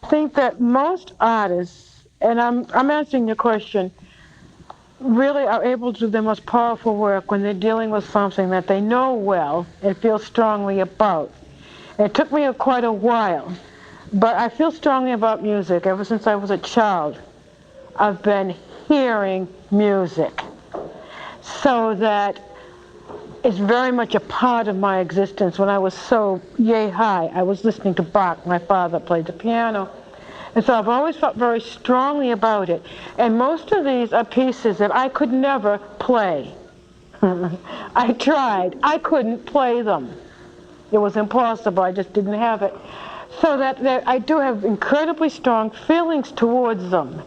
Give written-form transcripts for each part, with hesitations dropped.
think that most artists, and I'm answering your question, really are able to do their most powerful work when they're dealing with something that they know well and feel strongly about. It took me quite a while, but I feel strongly about music. Ever since I was a child, I've been hearing music. So that it's very much a part of my existence. When I was so yay high, I was listening to Bach. My father played the piano. And so I've always felt very strongly about it. And most of these are pieces that I could never play. I tried. I couldn't play them. It was impossible. I just didn't have it. So that I do have incredibly strong feelings towards them.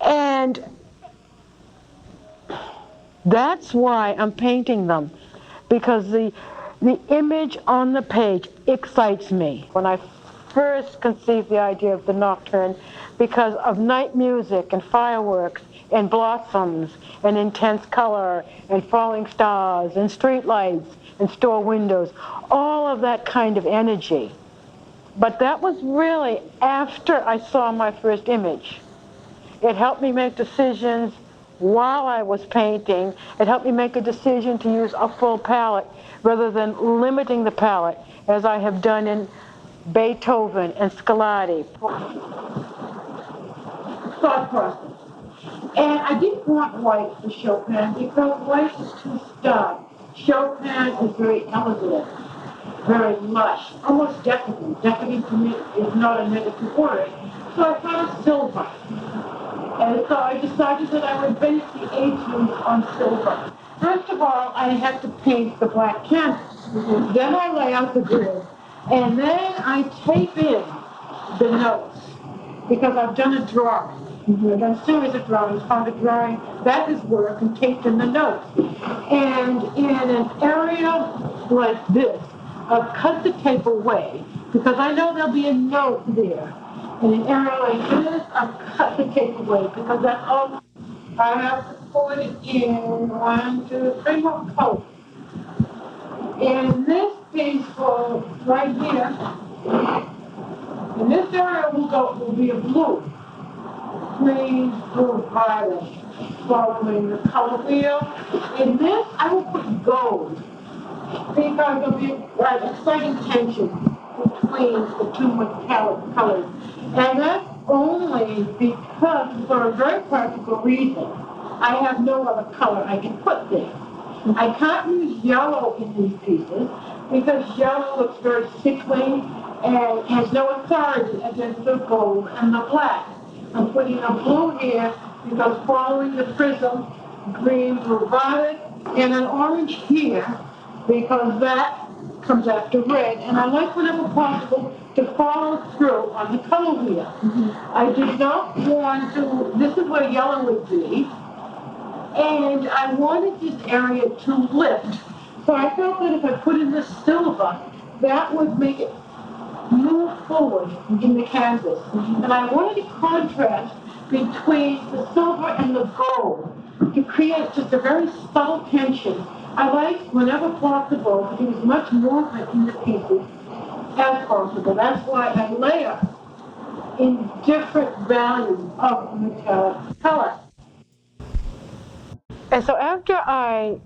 And that's why I'm painting them, because the image on the page excites me. When I first conceived the idea of the nocturne, because of night music and fireworks and blossoms and intense color and falling stars and street lights and store windows, all of that kind of energy. But that was really after I saw my first image. It helped me make decisions while I was painting. It helped me make a decision to use a full palette rather than limiting the palette as I have done in Beethoven and Scarlatti. Thought process. And I didn't want white for Chopin because white is too stark. Chopin is very elegant, very lush, almost decadent. Decadent to me is not a negative word. So I found silver. And so I decided that I would base the etudes on silver. First of all, I had to paint the black canvas. Mm-hmm. Then I lay out the grid. And then I tape in the notes, because I've done a drawing. Mm-hmm. I've done a series of drawings, found a drawing that is work, and taped in the notes. And in an area like this, I've cut the tape away, because I know there'll be a note there. In an area like this, I've cut the tape away, because that's all I have to put in 1, 2, 3 more colors. And this piece for right here, in this area will be a blue. Green, blue, violet, following the color wheel. In this, I will put gold, because there'll be an exciting tension between the two metallic colors. And that's only because, for a very practical reason, I have no other color I can put there. I can't use yellow in these pieces because yellow looks very sickly and has no authority against the gold and the black. I'm putting a blue here because following the prism, green, blue, violet, and an orange here because that comes after red. And I like, whenever possible, to follow through on the color wheel. Mm-hmm. I did not want to, this is where yellow would be, and I wanted this area to lift. So I felt that if I put in this silver, that would make it move forward in the canvas. Mm-hmm. And I wanted a contrast between the silver and the gold to create just a very subtle tension. I like, whenever possible, to use as much movement in the pieces as possible. That's why I layer in different values of metallic color. And so after I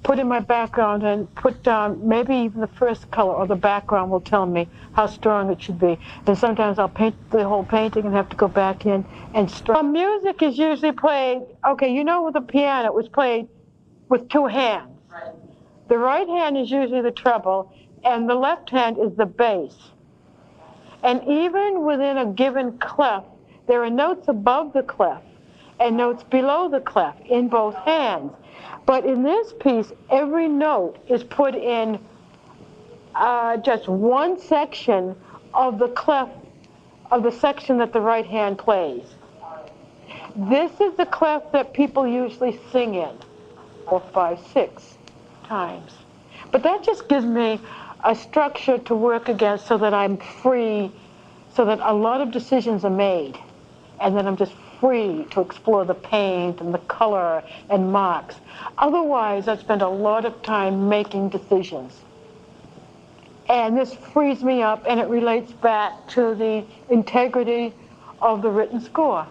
put in my background and put down maybe even the first color, or the background will tell me how strong it should be. And sometimes I'll paint the whole painting and have to go back in and music is usually played, okay, you know, with the piano, it was played with two hands. Right. The right hand is usually the treble, and the left hand is the bass. And even within a given clef, there are notes above the clef and notes below the clef in both hands. But in this piece, every note is put in just one section of the clef of the section that the right hand plays. This is the clef that people usually sing in 4, 5, 6 times. But that just gives me a structure to work against so that I'm free, so that a lot of decisions are made, and then I'm just free to explore the paint and the color and marks. Otherwise, I spend a lot of time making decisions. And this frees me up, and it relates back to the integrity of the written score.